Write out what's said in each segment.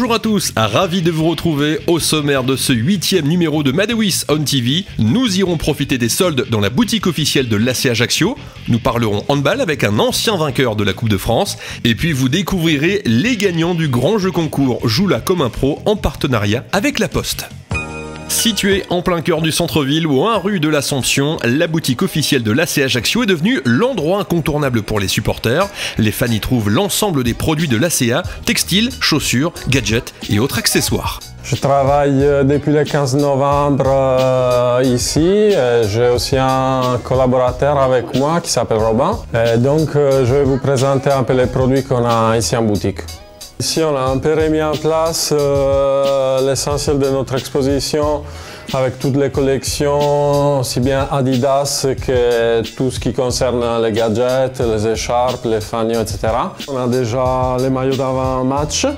Bonjour à tous, ravi de vous retrouver au sommaire de ce 8e numéro de Madewis On TV. Nous irons profiter des soldes dans la boutique officielle de l'AC Ajaccio. Nous parlerons handball avec un ancien vainqueur de la Coupe de France. Et puis vous découvrirez les gagnants du grand jeu concours Joue-la comme un pro en partenariat avec La Poste. Située en plein cœur du centre-ville ou 1 rue de l'Assomption, la boutique officielle de l'AC Ajaccio est devenue l'endroit incontournable pour les supporters. Les fans y trouvent l'ensemble des produits de l'ACA, textiles, chaussures, gadgets et autres accessoires. Je travaille depuis le 15 novembre ici. J'ai aussi un collaborateur avec moi qui s'appelle Robin. Donc je vais vous présenter un peu les produits qu'on a ici en boutique. Ici, on a un peu remis en place l'essentiel de notre exposition avec toutes les collections, aussi bien Adidas que tout ce qui concerne les gadgets, les écharpes, les fanions, etc. On a déjà les maillots d'avant-match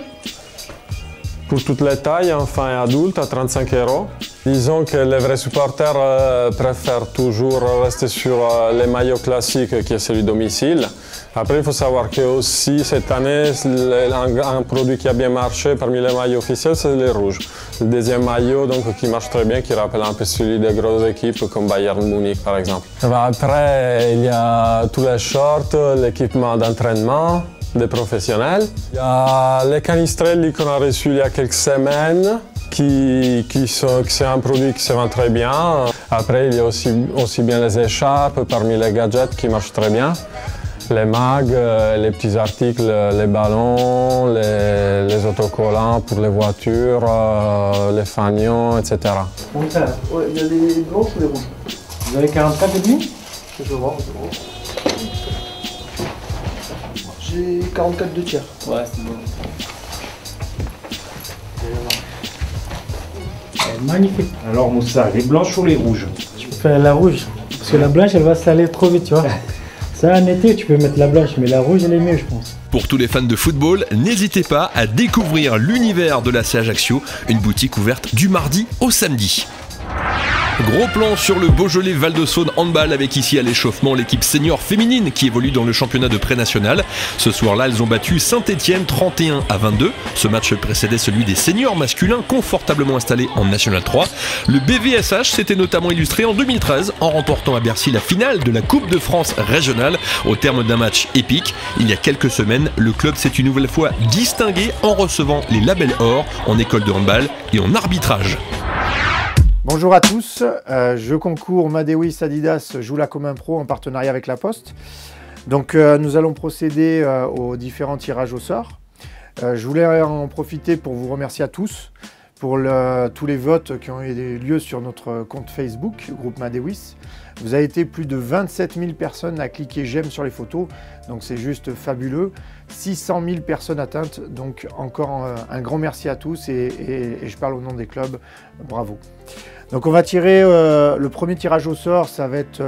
pour toutes les tailles, enfants et adultes, à 35 €. Disons que les vrais supporters préfèrent toujours rester sur les maillots classiques qui est celui domicile. Après, il faut savoir que aussi cette année, un produit qui a bien marché parmi les maillots officiels, c'est les rouges. Le deuxième maillot donc, qui marche très bien, qui rappelle un peu celui des grosses équipes comme Bayern Munich par exemple. Après, il y a tous les shorts, l'équipement d'entraînement des professionnels. Il y a les canistrelli qu'on a reçus il y a quelques semaines, c'est un produit qui se vend très bien. Après, il y a aussi bien les écharpes parmi les gadgets qui marchent très bien. Les mags, les petits articles, les ballons, les autocollants pour les voitures, les fanions, etc. Ouais, il y a les blancs ou les rouges? Vous avez 44,5? Je vois. J'ai 44 2 tiers. Ouais, c'est bon. Magnifique. Alors Moussa, les blanches ou les rouges? Je fais la rouge, parce que la blanche elle va saler trop vite, tu vois. Ça en été tu peux mettre la blanche, mais la rouge elle est mieux je pense. Pour tous les fans de football, n'hésitez pas à découvrir l'univers de l'AC Ajaccio, une boutique ouverte du mardi au samedi. Gros plan sur le Beaujolais Val-de-Saône handball avec ici à l'échauffement l'équipe senior féminine qui évolue dans le championnat de pré-national. Ce soir-là, elles ont battu Saint-Étienne 31-22. Ce match précédait celui des seniors masculins confortablement installés en National 3. Le BVSH s'était notamment illustré en 2013 en remportant à Bercy la finale de la Coupe de France régionale au terme d'un match épique. Il y a quelques semaines, le club s'est une nouvelle fois distingué en recevant les labels or en école de handball et en arbitrage. Bonjour à tous, jeu concours Madewis Adidas Joue-la comme un pro en partenariat avec La Poste. Donc nous allons procéder aux différents tirages au sort. Je voulais en profiter pour vous remercier à tous pour tous les votes qui ont eu lieu sur notre compte Facebook, groupe Madewis. Vous avez été plus de 27 000 personnes à cliquer j'aime sur les photos, donc c'est juste fabuleux. 600 000 personnes atteintes, donc encore un grand merci à tous et je parle au nom des clubs, bravo. Donc on va tirer le premier tirage au sort, ça va être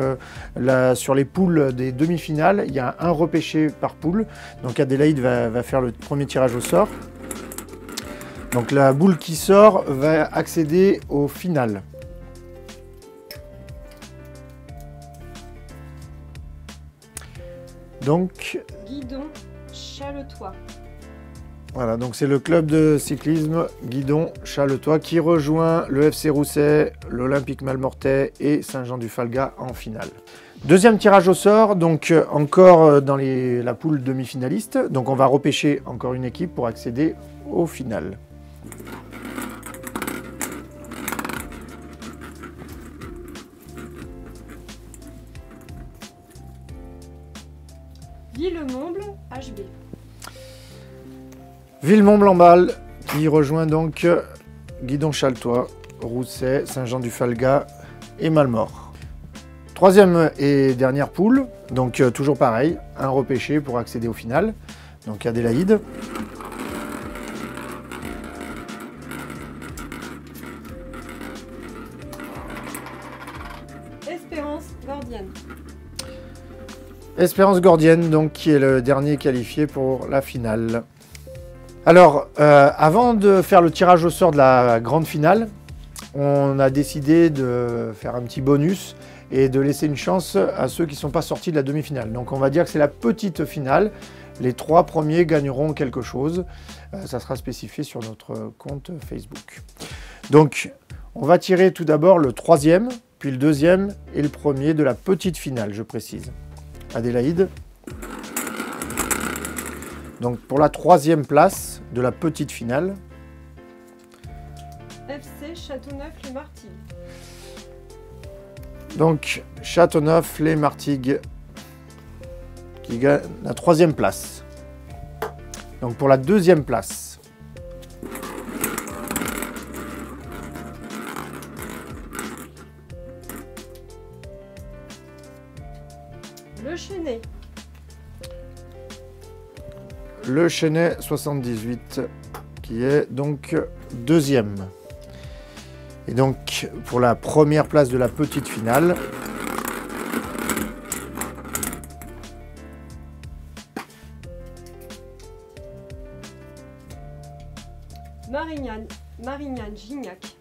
sur les poules des demi-finales. Il y a un repêché par poule, donc Adélaïde va faire le premier tirage au sort. Donc la boule qui sort va accéder au final. Donc Guidon Chaletois. Voilà, donc c'est le club de cyclisme Guidon Chaletois qui rejoint le FC Rousset, l'Olympique Malmortais et Saint-Jean-du-Falga en finale. Deuxième tirage au sort, donc encore dans la poule demi-finaliste. Donc on va repêcher encore une équipe pour accéder au final. Villemomble HB. Villemomble-en-Balle qui rejoint donc Guidon Chaletois, Rousset, Saint-Jean-du-Falga et Malmort. Troisième et dernière poule, donc toujours pareil, un repêché pour accéder au final, donc Adélaïde. Espérance Gordienne. Espérance Gordienne, donc, qui est le dernier qualifié pour la finale. Alors, avant de faire le tirage au sort de la grande finale, on a décidé de faire un petit bonus et de laisser une chance à ceux qui ne sont pas sortis de la demi-finale. Donc on va dire que c'est la petite finale. Les 3 premiers gagneront quelque chose. Ça sera spécifié sur notre compte Facebook. Donc on va tirer tout d'abord le 3e, puis le 2e et le 1er de la petite finale, je précise. Adélaïde. Donc pour la 3e place de la petite finale. FC Châteauneuf-les-Martigues. Donc Châteauneuf-les-Martigues qui gagne la 3e place. Donc pour la 2e place. Le Chesnay. Le Chesnay 78 qui est donc 2e. Et donc pour la première place de la petite finale. Marignane-Gignac.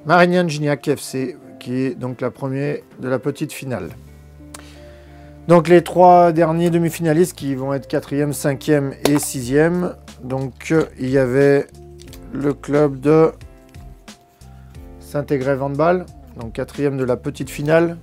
Marignane-Gignac FC qui est donc la première de la petite finale. Donc les 3 derniers demi-finalistes qui vont être 4e, 5e et 6e. Donc il y avait le club de Saint-Égrève Handball, donc 4e de la petite finale.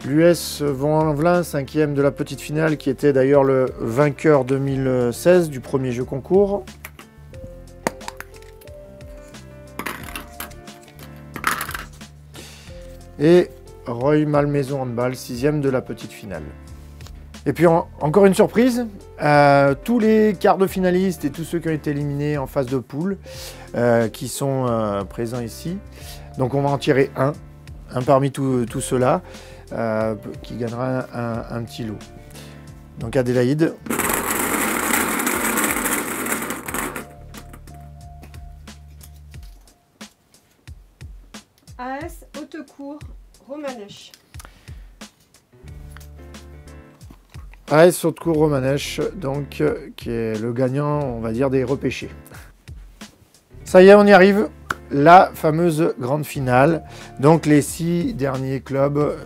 L'US Vaux-en-Velin, 5e de la petite finale, qui était d'ailleurs le vainqueur 2016 du premier jeu concours. Et Rueil-Malmaison Handball, 6e de la petite finale. Et puis encore une surprise, tous les quarts de finalistes et tous ceux qui ont été éliminés en phase de poule, qui sont présents ici. Donc on va en tirer un parmi tous ceux-là, qui gagnera un petit lot. Donc Adélaïde. AS Haute-Cour Romanèche. AS Haute-Cour Romanèche, donc qui est le gagnant, on va dire, des repêchés. Ça y est, on y arrive. La fameuse grande finale. Donc les 6 derniers clubs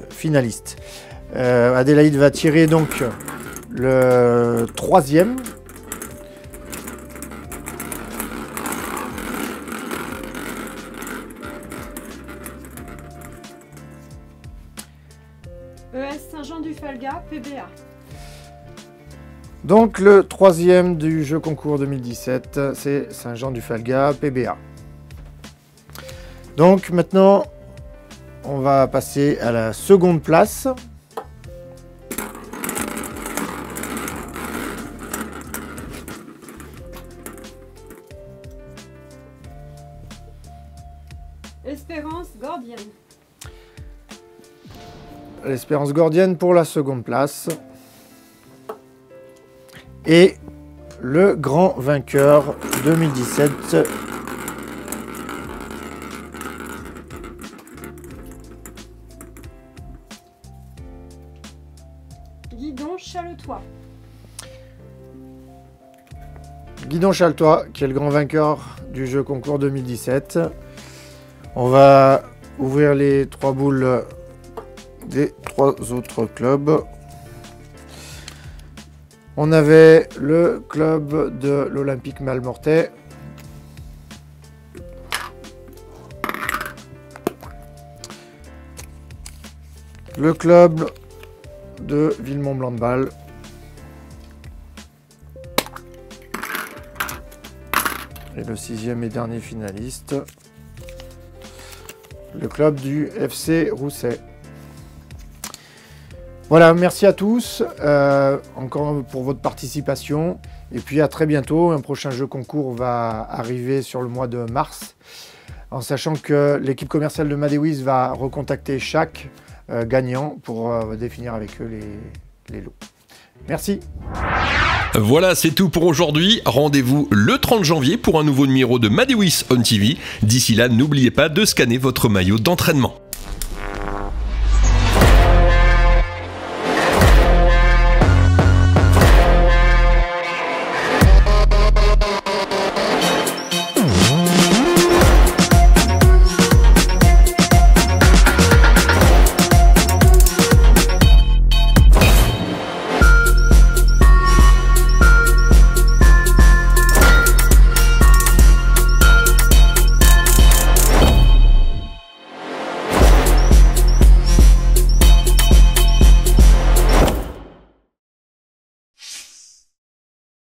finalistes. Adélaïde va tirer donc le 3e. ES Saint-Jean-du-Falga, PBA. Donc le 3e du jeu concours 2017, c'est Saint-Jean-du-Falga, PBA. Donc maintenant, on va passer à la seconde place. Espérance Gordienne. L'Espérance Gordienne pour la seconde place. Et le grand vainqueur 2017. Guidon Chaletois. Guidon Chaletois, qui est le grand vainqueur du jeu concours 2017. On va ouvrir les 3 boules des 3 autres clubs. On avait le club de l'Olympique Malmortais. Le club de Villemont-Blandbal. Et le 6e et dernier finaliste, le club du FC Rousset. Voilà, merci à tous encore pour votre participation. Et puis à très bientôt. Un prochain jeu concours va arriver sur le mois de mars. En sachant que l'équipe commerciale de Madewies va recontacter chaque gagnant pour définir avec eux les lots. Merci. Voilà, c'est tout pour aujourd'hui. Rendez-vous le 30 janvier pour un nouveau numéro de Madewies on TV. D'ici là, n'oubliez pas de scanner votre maillot d'entraînement.